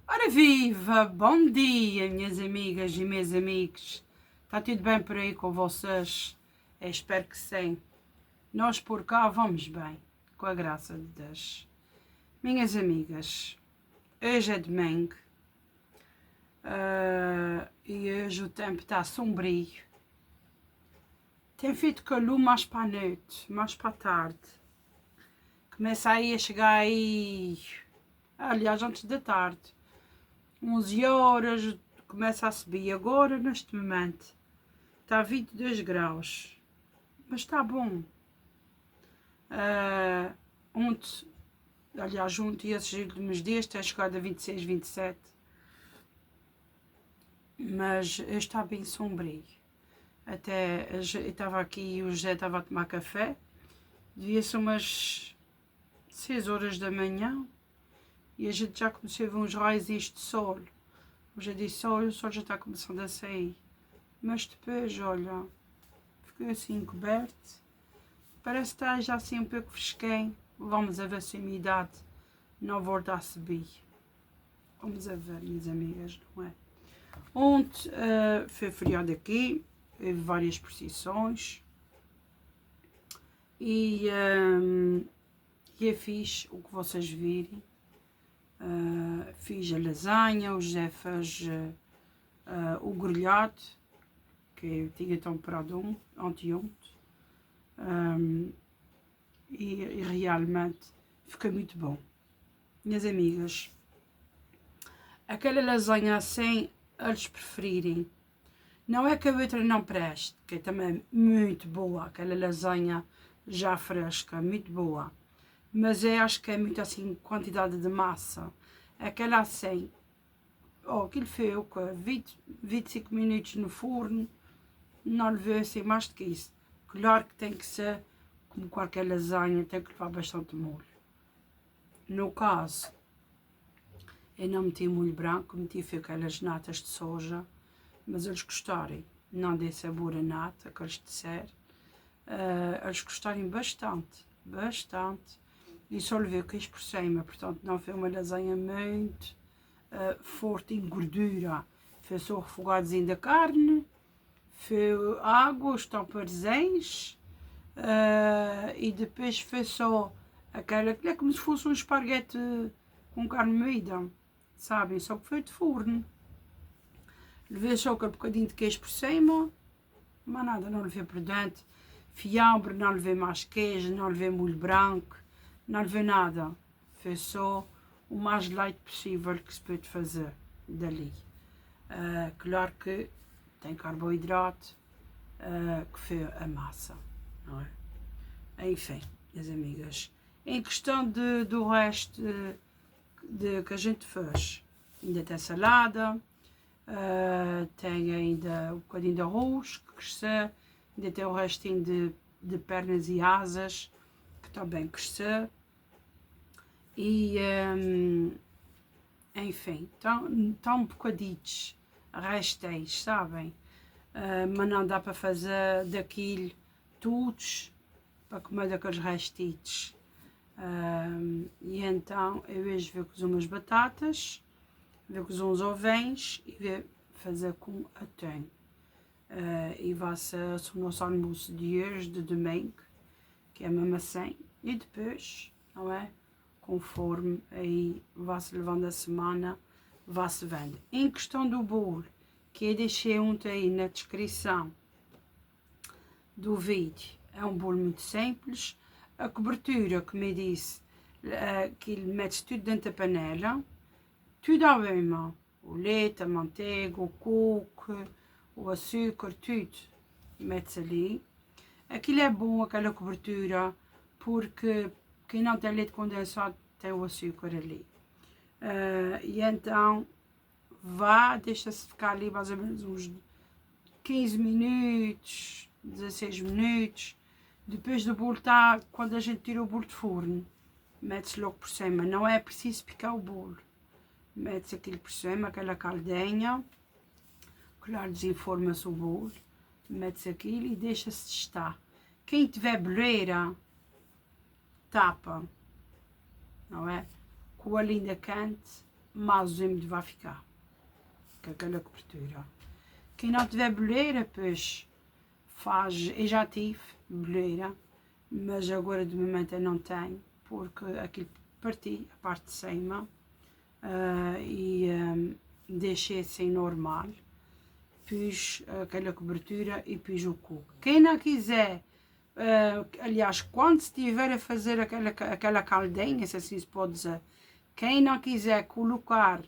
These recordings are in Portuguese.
Ora viva, bom dia minhas amigas e meus amigos. Está tudo bem por aí com vocês? Eu espero que sim. Nós por cá vamos bem, com a graça de Deus. Minhas amigas, hoje é domingo e hoje o tempo está sombrio. Tem feito calor mais para a noite, mais para a tarde. Começa aí a chegar aí, aliás antes da tarde. 11 horas, começa a subir agora, neste momento, está a 22 graus, mas está bom. Ontem, aliás, ontem e esses últimos dias tem chegado a 26, 27, mas hoje está bem sombrio. Até eu estava aqui e o José estava a tomar café, devia ser umas 6 horas da manhã, e a gente já começou a ver uns raios de sol. Hoje eu disse, olha, o sol já está começando a sair. Mas depois, olha, ficou assim coberto. Parece que está já assim um pouco fresquinho. Vamos a ver se a umidade não volta a subir. Vamos a ver, minhas amigas, não é? Ontem foi feriado aqui, houve várias procissões. E é fixe o que vocês virem. Fiz a lasanha, o José fez o grelhado, que eu tinha tão parado anteontem. E realmente fica muito bom. Minhas amigas, aquela lasanha assim, eles preferirem. Não é que a outra não preste, que é também muito boa, aquela lasanha já fresca, muito boa. Mas eu acho que é muito assim, quantidade de massa. Aquela assim, aquilo foi 25 minutos no forno, não levei assim mais do que isso. Claro que tem que ser, como qualquer lasanha, tem que levar bastante molho. No caso, eu não meti molho branco, meti aquelas natas de soja, mas eles gostarem. Não dei sabor a nata, que eles disseram. Eles gostarem bastante, bastante. E só levei queijo por cima, portanto não foi uma lasanha muito forte em gordura. Foi só refogadozinho da carne, foi água, os tamparzinhos, e depois foi só aquela que é como se fosse um esparguete com carne moída, sabem? Só que foi de forno. Levei só com um bocadinho de queijo por cima, mas nada, não levei por dentro. Fiambre, não levei mais queijo, não levei molho branco, não levei nada. Foi só o mais light possível que se pode fazer dali. Claro que tem carboidrato, que foi a massa, não é? Enfim, minhas amigas, em questão do resto que a gente fez, ainda tem salada, tem ainda um bocadinho de arroz que cresceu, ainda tem o restinho de pernas e asas que também cresceu, e enfim, tão bocaditos restéis, sabem? Mas não dá para fazer daquilo todos para comer daqueles restitos. E então eu hoje vou cozer umas batatas, vou cozer uns ovens e vou fazer com atum. E vai ser o nosso almoço de hoje, de domingo, que é mesmo assim. E depois, não é? Conforme aí vai-se levando a semana, vai-se vendo. Em questão do bolo, que eu deixei ontem aí na descrição do vídeo, é um bolo muito simples. A cobertura, como eu disse, que ele mete tudo dentro da panela, tudo à mesma, o leite, a manteiga, o coco, o açúcar, tudo mete-se ali. Aquilo é bom, aquela cobertura, porque quem não tem leite condensado tem o açúcar ali. E então deixa-se ficar ali mais ou menos uns 15 minutos, 16 minutos. Depois do bolo está, quando a gente tira o bolo de forno, mete-se logo por cima. Não é preciso picar o bolo. Mete-se aquilo por cima, aquela caldenha. Claro, desenforma-se o bolo. Mete-se aquilo e deixa-se estar. Quem tiver boleira, tapa, não é? Com a linda quente, mais úmido vai ficar com aquela cobertura. Quem não tiver boleira, pois faz. Eu já tive boleira, mas agora de momento eu não tenho, porque aquilo parti a parte de cima e deixei sem normal. Pus aquela cobertura e pus o cuco. Quem não quiser, aliás, quando estiver a fazer aquela caldinha, se assim se pode dizer, quem não quiser colocar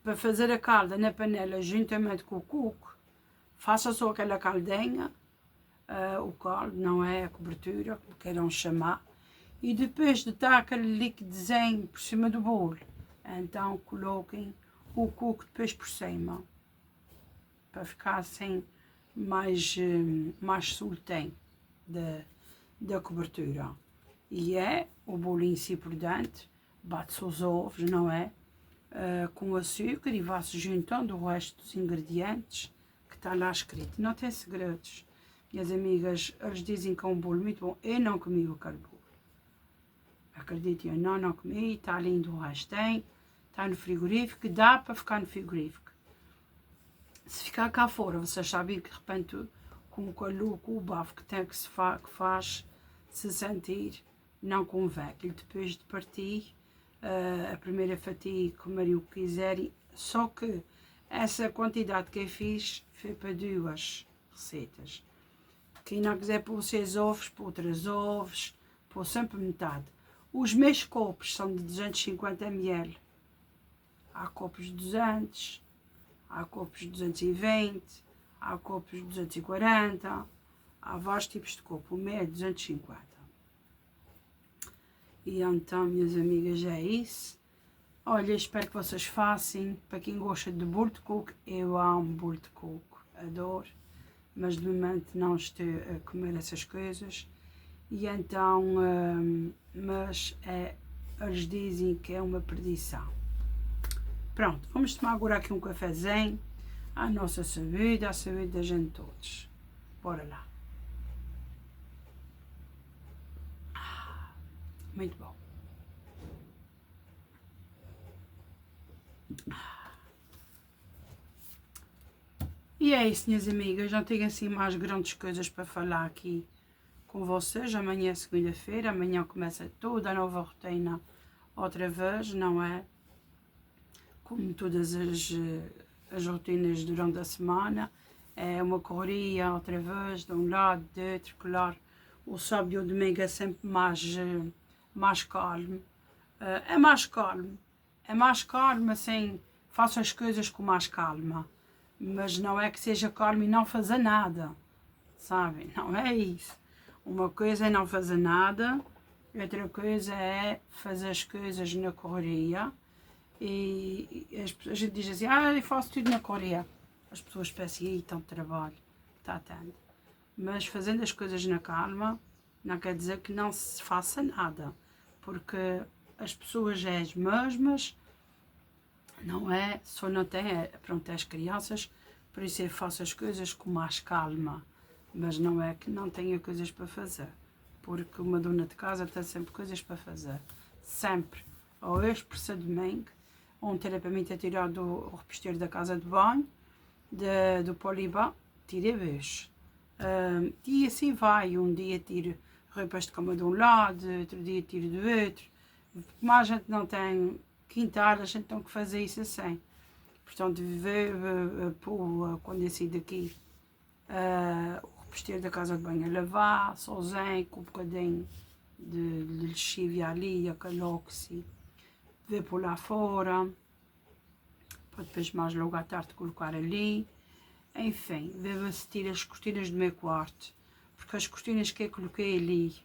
para fazer a calda na panela juntamente com o cuco, faça só aquela caldinha, o caldo, não é a cobertura, como queiram chamar, e depois de estar aquele líquidozinho por cima do bolo, então coloquem o cuco depois por cima, para ficar assim mais soltinho da cobertura. E o bolinho em si por dentro, bate-se os ovos, não é? Com açúcar e vai-se juntando o resto dos ingredientes que está lá escrito. Não tem segredos. Minhas amigas, eles dizem que é um bolo muito bom. Eu não comi aquele bolo. Acreditem, eu não comi. Está lindo o resto. Está no frigorífico. Dá para ficar no frigorífico. Se ficar cá fora, vocês sabem que de repente com o calor, com o bafo que faz se sentir, não convém. E depois de partir, a primeira fatia, comerem o que quiserem, só que essa quantidade que eu fiz foi para 2 receitas. Quem não quiser pôr 6 ovos, pôr 3 ovos, pôr sempre metade. Os meus copos são de 250 ml. Há copos de 200, há copos de 220, há copos de 240, há vários tipos de copo. O meu é 250. E então, minhas amigas, é isso. Olha, espero que vocês façam. Para quem gosta de bolo de coco, eu amo bolo de coco, adoro. Mas de momento não estou a comer essas coisas. E então, mas eles dizem que é uma perdição. Pronto, vamos tomar agora aqui um cafezinho. À nossa saúde, à saúde da gente todos. Bora lá. Muito bom. E é isso, minhas amigas. Não tenho assim mais grandes coisas para falar aqui com vocês. Amanhã é segunda-feira. Amanhã começa toda a nova rotina outra vez, não é? Como todas as rotinas durante a semana. É uma correria outra vez, de um lado, de outro, claro. O sábado e o domingo é sempre mais calmo. É mais calmo, assim, faço as coisas com mais calma. Mas não é que seja calmo e não fazer nada, sabe? Não é isso. Uma coisa é não fazer nada, outra coisa é fazer as coisas na correria. E a gente diz assim, eu faço tudo na correria. As pessoas pensam, aí, tanto trabalho, está tanto. Mas fazendo as coisas na calma, não quer dizer que não se faça nada. Porque as pessoas é as mesmas, não é? Só não tem, pronto, as crianças, por isso eu faço as coisas com mais calma. Mas não é que não tenha coisas para fazer. Porque uma dona de casa tem sempre coisas para fazer. Sempre. Ou hoje, por ser domingo, ontem era para mim ter tirado o reposteiro da casa de banho, do Poliban, tirei hoje. E assim vai, um dia tiro roupas de cama de um lado, outro dia tiro do outro. Como a gente não tem quintal, a gente tem que fazer isso assim. Portanto, quando eu sair daqui, o reposteiro da casa de banho a lavar, sozinho, com um bocadinho de lexívia ali, a caloxi, ver por lá fora, para depois mais logo à tarde colocar ali. Enfim, ver se tiro as cortinas do meu quarto, porque as cortinas que eu coloquei ali,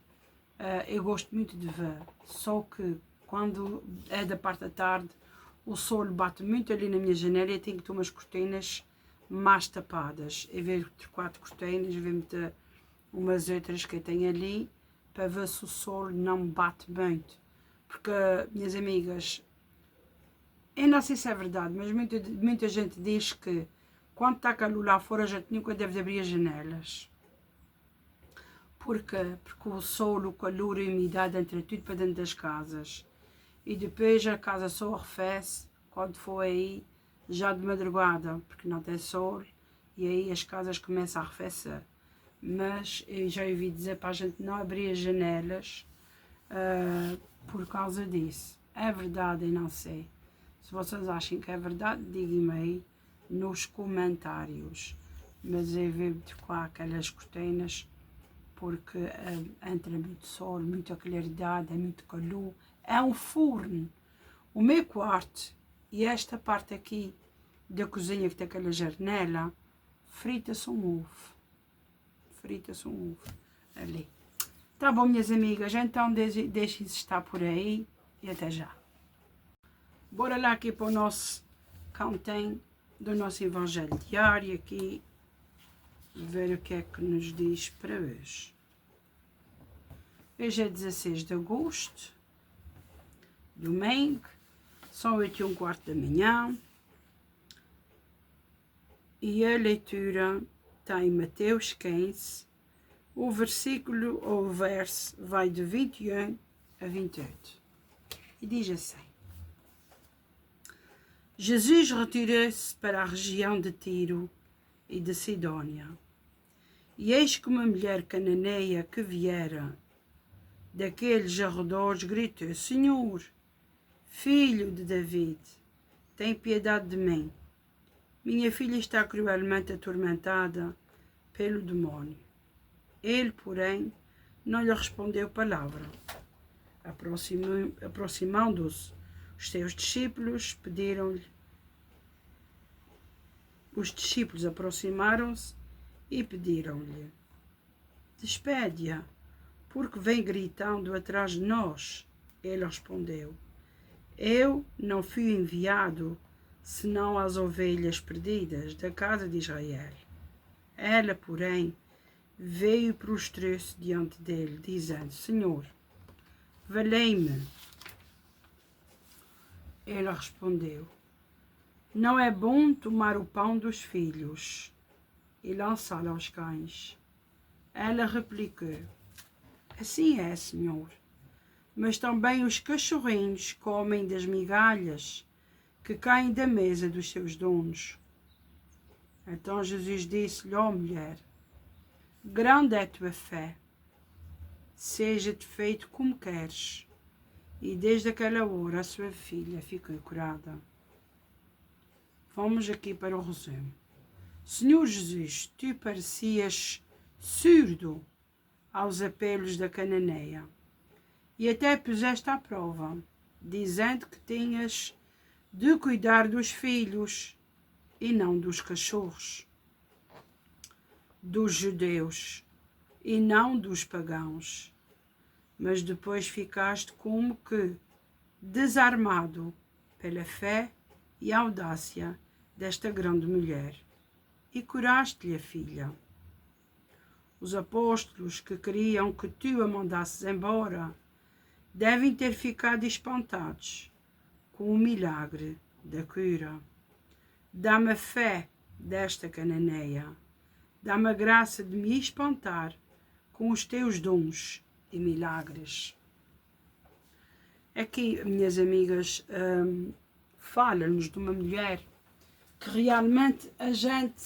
eu gosto muito de ver, só que quando é da parte da tarde, o sol bate muito ali na minha janela e eu tenho que ter umas cortinas mais tapadas. Eu vejo 4 cortinas, vejo umas outras que eu tenho ali, para ver se o sol não bate muito. Porque, minhas amigas, eu não sei se é verdade, mas muita gente diz que quando está calor lá fora, a gente nunca deve abrir as janelas. Porquê? Porque o sol, o calor e a umidade entra tudo para dentro das casas. e depois a casa só arrefece quando for aí já de madrugada, porque não tem sol e aí as casas começam a arrefecer. Mas eu já ouvi dizer para a gente não abrir as janelas por causa disso. É verdade, eu não sei. Se vocês acham que é verdade, digam-me aí nos comentários. Mas eu vivo com aquelas cortinas porque entra muito sol, muita claridade, é muito calor. É um forno. O meu quarto e esta parte aqui da cozinha que tem aquela janela, frita-se um ovo. Frita-se um ovo ali. Tá bom, minhas amigas, então deixem-se estar por aí e até já. Bora lá aqui para o nosso cantinho do nosso Evangelho diário aqui, ver o que é que nos diz para hoje. Hoje é 16 de agosto, domingo, são 8h15 da manhã e a leitura está em Mateus 15, o versículo ou o verso vai de 21 a 28 e diz assim: Jesus retirou-se para a região de Tiro e de Sidônia, e eis que uma mulher cananeia que viera daqueles arredores gritou: Senhor, filho de David, tem piedade de mim. Minha filha está cruelmente atormentada pelo demónio. Ele, porém, não lhe respondeu palavra. Aproximando-se, os seus discípulos pediram-lhe. Os discípulos aproximaram-se e pediram-lhe: Despede-a, porque vem gritando atrás de nós. Ele respondeu: Eu não fui enviado senão às ovelhas perdidas da casa de Israel. Ela, porém, veio e prostrou-se diante dele, dizendo: Senhor, valei-me. Ele respondeu: Não é bom tomar o pão dos filhos e lançá-lo aos cães. Ela replicou: Assim é, Senhor, mas também os cachorrinhos comem das migalhas que caem da mesa dos seus donos. Então Jesus disse-lhe: Ó mulher, grande é a tua fé, seja-te feito como queres. E desde aquela hora a sua filha ficou curada. Vamos aqui para o resumo. Senhor Jesus, tu parecias surdo aos apelos da cananeia e até puseste à prova, dizendo que tinhas de cuidar dos filhos e não dos cachorros, dos judeus e não dos pagãos. Mas depois ficaste como que desarmado pela fé e audácia desta grande mulher e curaste-lhe a filha. Os apóstolos que queriam que tu a mandasses embora devem ter ficado espantados com o milagre da cura. Dá-me a fé desta cananeia, dá-me a graça de me espantar com os teus dons e milagres. Aqui, minhas amigas, fala-nos de uma mulher que realmente a gente,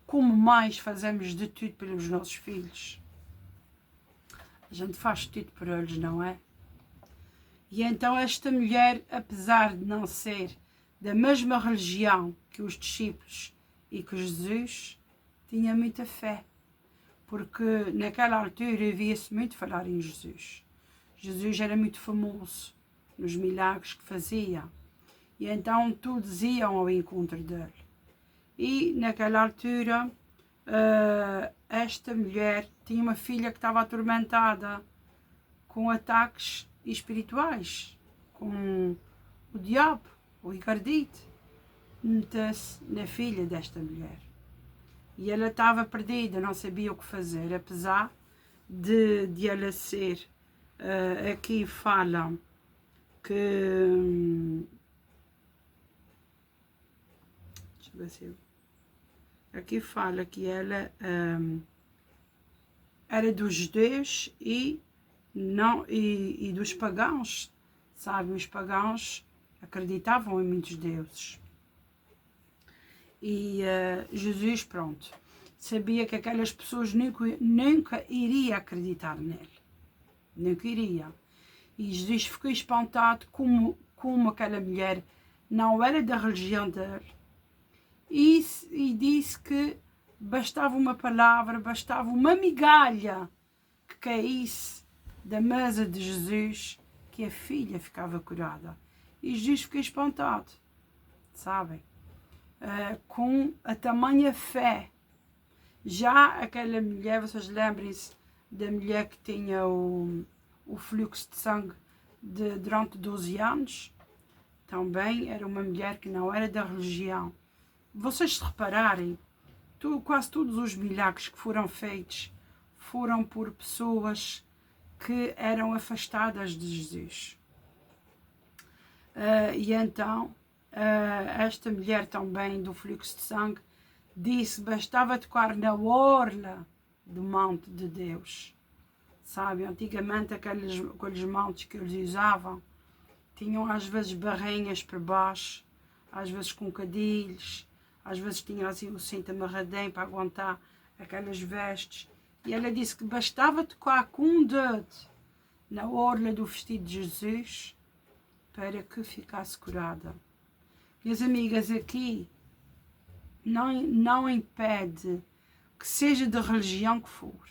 como mães, fazemos de tudo pelos nossos filhos. A gente faz tudo por eles, não é? E então esta mulher, apesar de não ser da mesma religião que os discípulos e que Jesus, tinha muita fé. Porque naquela altura havia-se muito falar em Jesus. Jesus era muito famoso nos milagres que fazia. E então todos iam ao encontro dele. E naquela altura, esta mulher tinha uma filha que estava atormentada com ataques espirituais, com o diabo, o encardite, meteu-se na filha desta mulher. E ela estava perdida, não sabia o que fazer, apesar de ela ser, aqui falam que, deixa eu ver se eu, aqui fala que ela era dos judeus e dos pagãos, Sabe, os pagãos acreditavam em muitos deuses. E Jesus, pronto, sabia que aquelas pessoas nunca iriam acreditar nele. Nunca iria. E Jesus ficou espantado como aquela mulher não era da religião dele. E disse que bastava uma palavra, bastava uma migalha que caísse da mesa de Jesus, que a filha ficava curada. E Jesus ficou espantado, sabem? Com a tamanha fé. Já aquela mulher, vocês lembrem-se da mulher que tinha o fluxo de sangue durante 12 anos? Também era uma mulher que não era da religião. Vocês se repararem, quase todos os milagres que foram feitos foram por pessoas que eram afastadas de Jesus. E então, esta mulher também do fluxo de sangue disse que bastava tocar na orla do manto de Deus. Sabe, antigamente aqueles mantos que eles usavam tinham às vezes barrinhas por baixo, às vezes com cadilhos, às vezes tinham assim o cinto amarradinho para aguentar aquelas vestes. E ela disse que bastava tocar com um dedo na orla do vestido de Jesus para que ficasse curada. Minhas amigas, aqui não impede que seja de religião que for,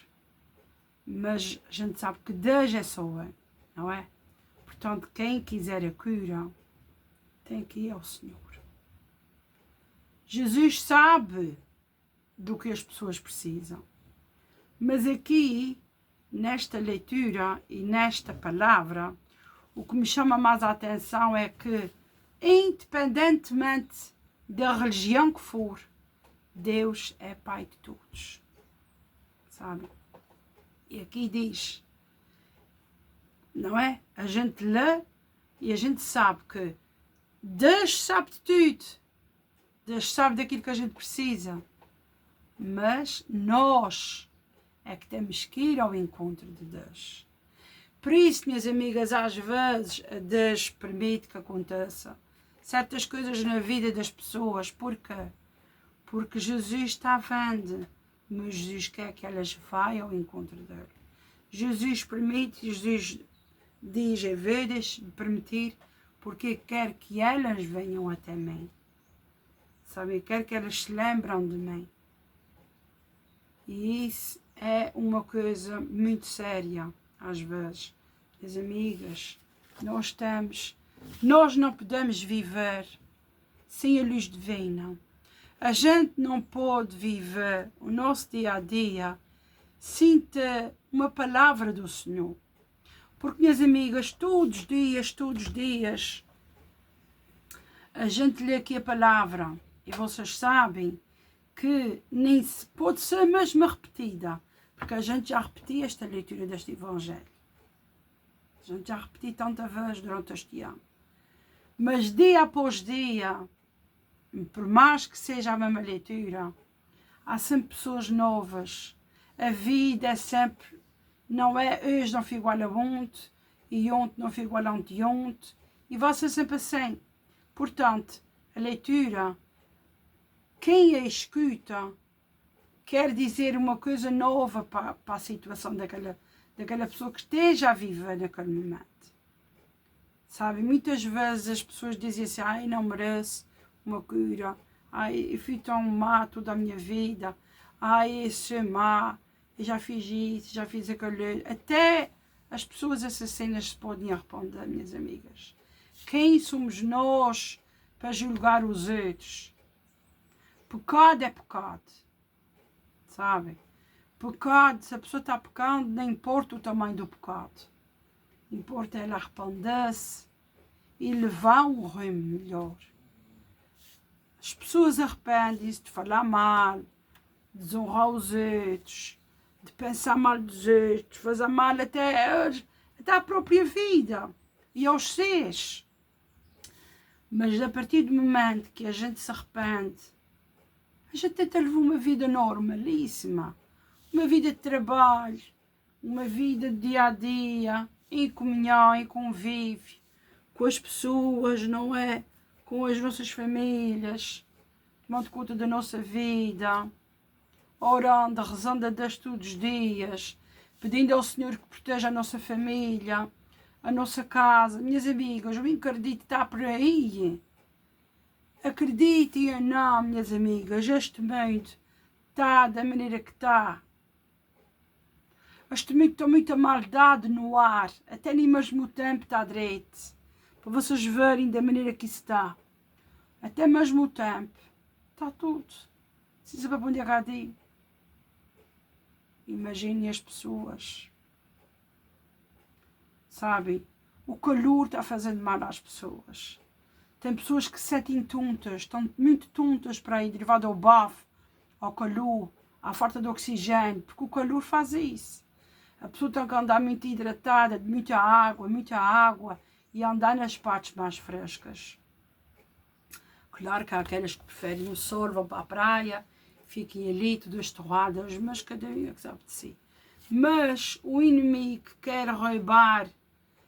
mas a gente sabe que Deus é só um, não é? Portanto, quem quiser a cura tem que ir ao Senhor. Jesus sabe do que as pessoas precisam, mas aqui, nesta leitura e nesta palavra, o que me chama mais a atenção é que, independentemente da religião que for, Deus é Pai de todos, sabe? E aqui diz, não é? A gente lê e a gente sabe que Deus sabe de tudo, Deus sabe daquilo que a gente precisa, mas nós é que temos que ir ao encontro de Deus. Por isso, minhas amigas, às vezes Deus permite que aconteça certas coisas na vida das pessoas. Por quê? Porque Jesus está vendo, mas Jesus quer que elas vão ao encontro dele. Jesus permite, Jesus diz, em vez de permitir, porque quer que elas venham até mim. Sabe, quer que elas se lembram de mim. E isso é uma coisa muito séria, às vezes. Minhas amigas, nós não podemos viver sem a luz divina. A gente não pode viver o nosso dia a dia sem ter uma palavra do Senhor. Porque, minhas amigas, todos os dias, a gente lê aqui a palavra e vocês sabem que nem se pode ser mesmo repetida, porque a gente já repetiu esta leitura deste Evangelho. A gente já repetiu tantas vezes durante este ano. Mas dia após dia, por mais que seja a mesma leitura, há sempre pessoas novas. A vida é sempre, não é hoje não foi igual a ontem, e ontem não foi igual a anteontem, e vai ser sempre assim. Portanto, a leitura, quem a escuta, quer dizer uma coisa nova para a situação daquela pessoa que esteja a viver naquele momento. Sabe, muitas vezes as pessoas dizem assim, ai, não mereço uma cura, ai, eu fui tão má toda a minha vida, ai, eu sou má, eu já fiz isso, já fiz aquilo. Até as pessoas assassinas se podem arrepender, minhas amigas. Quem somos nós para julgar os outros? Pecado é pecado, sabe? Pecado, se a pessoa está pecando, não importa o tamanho do pecado. Importa ela arrepender-se e levar um rumo melhor. As pessoas arrependem-se de falar mal, de desonrar os outros, de pensar mal dos outros, de fazer mal até à própria vida e aos seres. Mas a partir do momento que a gente se arrepende, a gente tenta levar uma vida normalíssima, uma vida de trabalho, uma vida de dia a dia, em comunhão, em convívio, com as pessoas, não é? Com as nossas famílias, tomando conta da nossa vida, orando, rezando a Deus todos os dias, pedindo ao Senhor que proteja a nossa família, a nossa casa. Minhas amigas, o encardito está por aí. Acreditem ou não, minhas amigas, este mundo está da maneira que está. Este mundo está muita maldade no ar, até nem mesmo o tempo está direito, para vocês verem da maneira que isso está. Até mesmo o tempo, está tudo. Sem saber para onde é que há de ir. Imaginem as pessoas, sabem? O calor está fazendo mal às pessoas. Tem pessoas que se sentem tontas, estão muito tontas para ir derivado ao bafo, ao calor, à falta de oxigênio, porque o calor faz isso. A pessoa tem que andar muito hidratada, de muita água e andar nas partes mais frescas. Claro que há aquelas que preferem o sol, vão para a praia, fiquem ali todas torradas, mas cada um é que sabe de si. Mas o inimigo quer roubar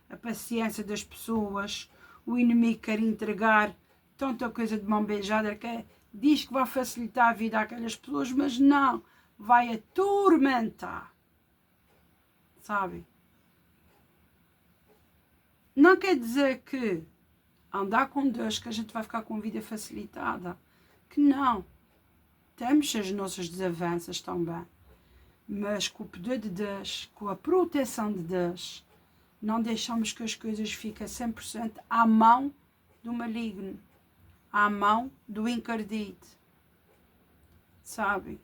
a paciência das pessoas, o inimigo quer entregar tanta coisa de mão beijada que diz que vai facilitar a vida àquelas pessoas, mas não, vai atormentar, sabe? Não quer dizer que andar com Deus que a gente vai ficar com vida facilitada, que não. Temos as nossas desavenças também, mas com o poder de Deus, com a proteção de Deus, não deixamos que as coisas fiquem 100% à mão do maligno, à mão do encardito, sabe?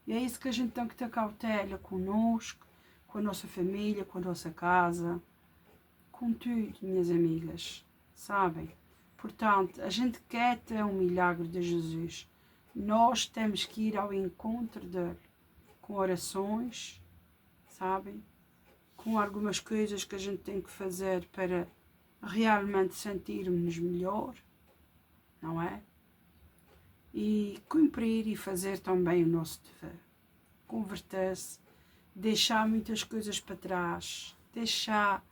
E é isso que a gente tem que ter cautela conosco, com a nossa família, com a nossa casa, com tudo, minhas amigas, sabem? Portanto, a gente quer ter um milagre de Jesus. Nós temos que ir ao encontro dele, com orações, sabem? Com algumas coisas que a gente tem que fazer para realmente sentirmos melhor, não é? E cumprir e fazer também o nosso dever. Converter-se, deixar muitas coisas para trás, deixar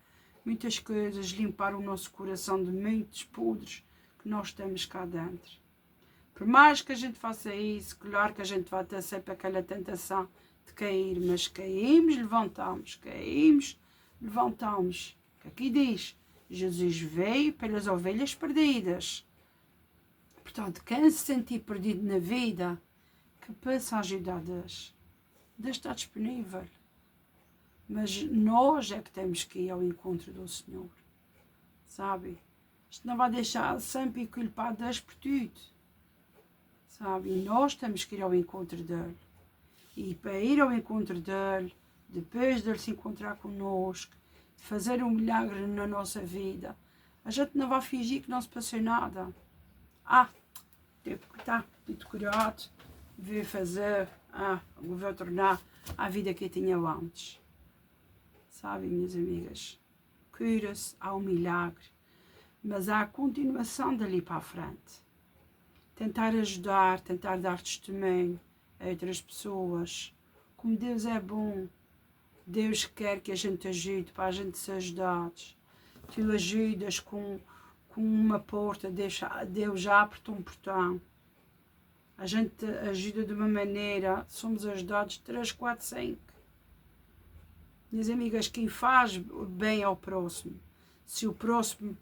muitas coisas, limpar o nosso coração de muitos podres que nós temos cá dentro. Por mais que a gente faça isso, claro que a gente vai ter sempre aquela tentação de cair, mas caímos, levantamos, caímos, levantamos. Que aqui diz, Jesus veio pelas ovelhas perdidas. Portanto, quem se sentir perdido na vida, que peça ajuda a Deus. Deus está disponível. Mas nós é que temos que ir ao encontro do Senhor. Sabe? Isto não vai deixar sempre culpar Deus por tudo. Sabe? E nós temos que ir ao encontro dele. E para ir ao encontro dele, depois de ele se encontrar connosco, de fazer um milagre na nossa vida, a gente não vai fingir que não se passou nada. Teve que estar muito curado, veio fazer, vou tornar a vida que eu tinha antes. Sabe, minhas amigas? Cura-se, há um milagre, mas há a continuação dali para a frente. Tentar ajudar, tentar dar testemunho a outras pessoas. Como Deus é bom. Deus quer que a gente ajude para a gente ser ajudados. Tu ajudas com uma porta, Deus abre-te um portão. A gente ajuda de uma maneira, somos ajudados 3, 4, 5. Minhas amigas, quem faz bem ao próximo, se o próximo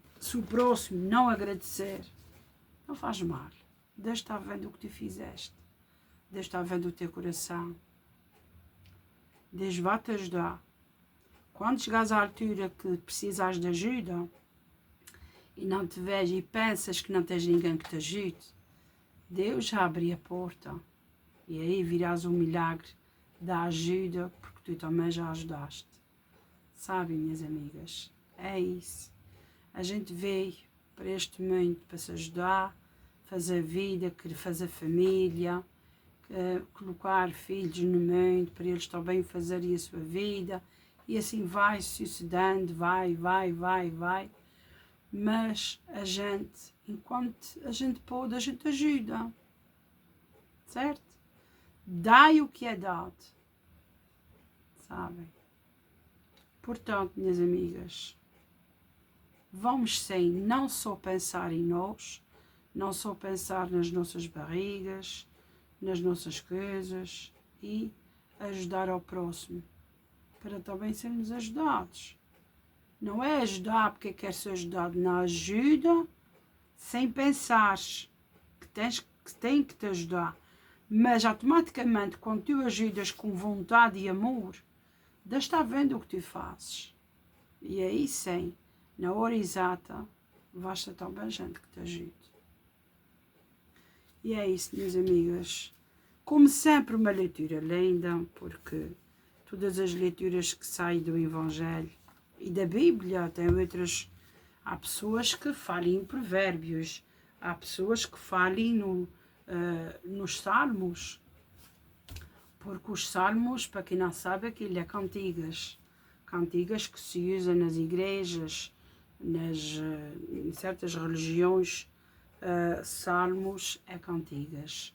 não agradecer, não faz mal. Deus está vendo o que tu fizeste. Deus está vendo o teu coração. Deus vai te ajudar. Quando chegares à altura que precisas de ajuda e não te vês e pensas que não tens ninguém que te ajude, Deus já abre a porta e aí virás um milagre da ajuda, porque tu também já ajudaste. Sabe, minhas amigas? É isso. A gente veio para este mundo para se ajudar, fazer vida, fazer família, colocar filhos no mundo para eles também fazerem a sua vida. E assim vai sucedendo, vai. Mas a gente, enquanto a gente pode, a gente ajuda. Certo? Dai o que é dado. Sabem? Portanto, minhas amigas, vamos sim não só pensar em nós, não só pensar nas nossas barrigas, nas nossas coisas e ajudar ao próximo, para também sermos ajudados. Não é ajudar porque quer ser ajudado, não, ajuda sem pensar que tem que te ajudar. Mas automaticamente, quando tu ajudas com vontade e amor, Deus está vendo o que tu fazes. E aí sim, na hora exata, vais ter também gente que te ajude. E é isso, minhas amigas. Como sempre, uma leitura linda, porque todas as leituras que saem do Evangelho e da Bíblia têm outras. Há pessoas que falem em provérbios, há pessoas que falem nos salmos, porque os salmos, para quem não sabe, aquilo é cantigas. Cantigas que se usam nas igrejas, em certas religiões, salmos é cantigas.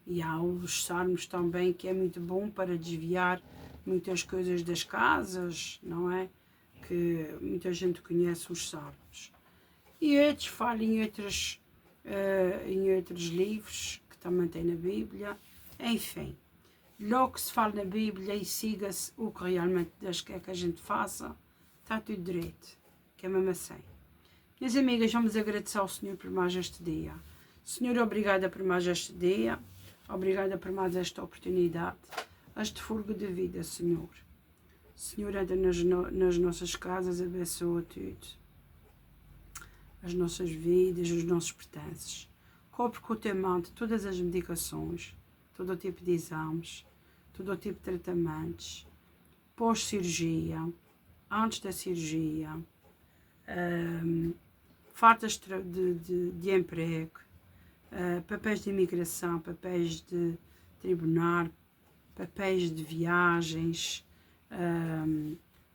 E há os salmos também que é muito bom para desviar muitas coisas das casas, não é? Que muita gente conhece os salmos. E outros falam em outros livros que também tem na Bíblia. Enfim, logo que se fala na Bíblia e siga-se o que realmente Deus quer que a gente faça, está tudo direito, que é mesmo assim. Minhas amigas, vamos agradecer ao Senhor por mais este dia. Senhor, obrigada por mais este dia, obrigada por mais esta oportunidade, este fôlego de vida, Senhor. Senhor, entra nas nossas casas, abençoa tudo. As nossas vidas, os nossos pertences. Cobre com o teu manto todas as medicações, todo o tipo de exames, todo o tipo de tratamentos, pós-cirurgia, antes da cirurgia, faltas de emprego, papéis de imigração, papéis de tribunal, papéis de viagens,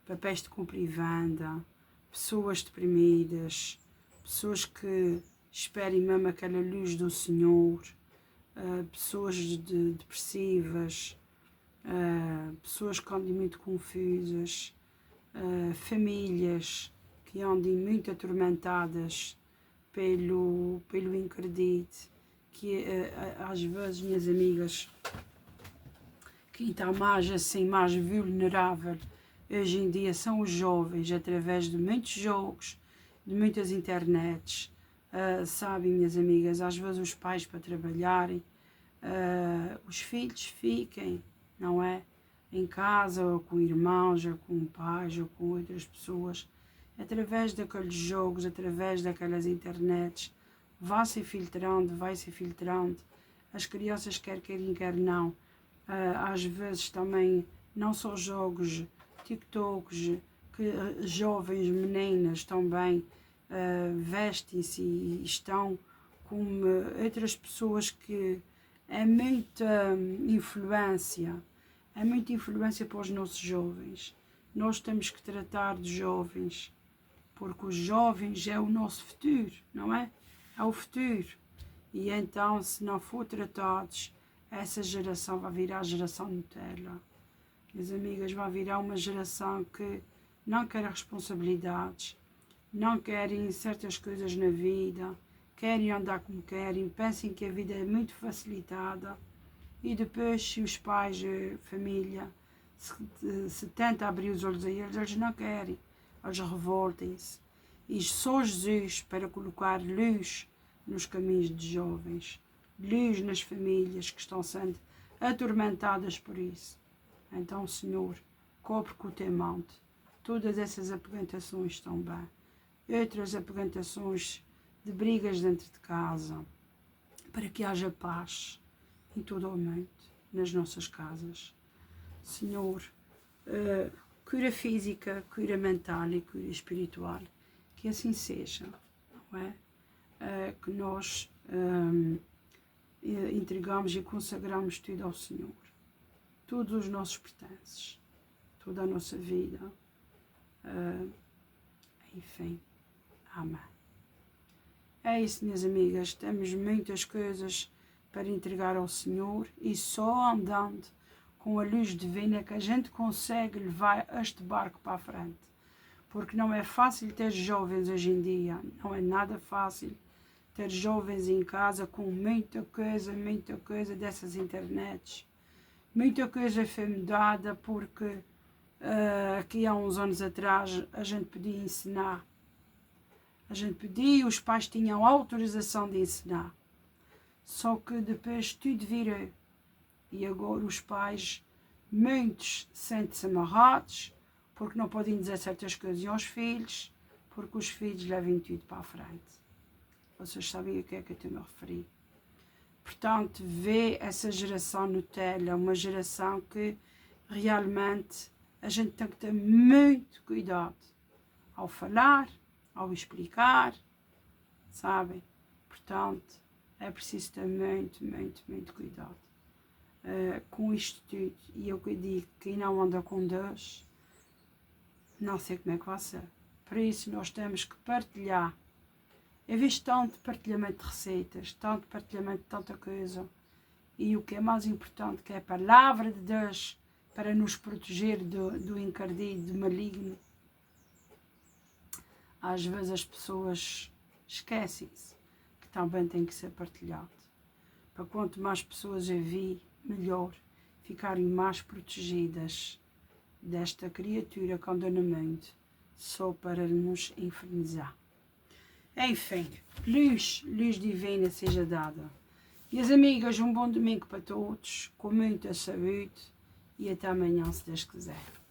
papéis de compra e venda, pessoas deprimidas, pessoas que esperem mesmo aquela luz do Senhor, pessoas depressivas, pessoas que andem muito confusas, famílias que andem muito atormentadas pelo incredito, que às vezes, minhas amigas, quem está mais assim, mais vulnerável hoje em dia são os jovens, através de muitos jogos, de muitas internets, sabem, minhas amigas, às vezes os pais para trabalharem, os filhos fiquem, não é? Em casa, ou com irmãos, ou com pais, ou com outras pessoas, através daqueles jogos, através daquelas internets, vai-se filtrando, as crianças quer queiram, quer não, às vezes também, não só jogos, TikToks, que jovens meninas também vestem-se e estão como outras pessoas que é muita influência para os nossos jovens. Nós temos que tratar de jovens, porque os jovens é o nosso futuro, não é? É o futuro. E então, se não for tratados, essa geração vai virar a geração Nutella. Minhas amigas, vai virar uma geração que não quer responsabilidades, não querem certas coisas na vida, querem andar como querem, pensam que a vida é muito facilitada e depois, se os pais, a família, se tenta abrir os olhos a eles, eles não querem, eles revoltem-se. E só Jesus para colocar luz nos caminhos de jovens, luz nas famílias que estão sendo atormentadas por isso. Então, Senhor, cobre com o teu manto todas essas apegantações também, outras apegantações de brigas dentro de casa, para que haja paz em todo o mundo, nas nossas casas. Senhor, cura física, cura mental e cura espiritual, que assim seja, não é? Que nós entregamos e consagramos tudo ao Senhor, todos os nossos pertences, toda a nossa vida, enfim, amém. É isso, minhas amigas, temos muitas coisas para entregar ao Senhor e só andando com a luz divina que a gente consegue levar este barco para a frente. porque não é fácil ter jovens hoje em dia, não é nada fácil ter jovens em casa com muita coisa dessas internets. Muita coisa foi mudada porque aqui há uns anos atrás a gente podia ensinar. A gente podia, os pais tinham autorização de ensinar. Só que depois tudo virou. E agora os pais, muitos sentem-se amarrados, porque não podem dizer certas coisas aos filhos, porque os filhos levam tudo para a frente. Vocês sabem a que é que eu estou a me referir. Portanto, vê essa geração Nutella, uma geração que realmente a gente tem que ter muito cuidado ao falar, ao explicar, sabem? Portanto, é preciso ter muito cuidado com isto tudo. E eu que digo, quem não anda com Deus, não sei como é que vai ser. Por isso, nós temos que partilhar. Eu vejo tanto partilhamento de receitas, tanto partilhamento de tanta coisa. E o que é mais importante, que é a palavra de Deus para nos proteger do encardido, do maligno. Às vezes as pessoas esquecem-se que também tem que ser partilhado. Para quanto mais pessoas eu vi, melhor ficarem mais protegidas desta criatura que anda no mundo, só para nos infernizar. Enfim, luz divina seja dada. E as amigas, um bom domingo para todos, com muita saúde e até amanhã, se Deus quiser.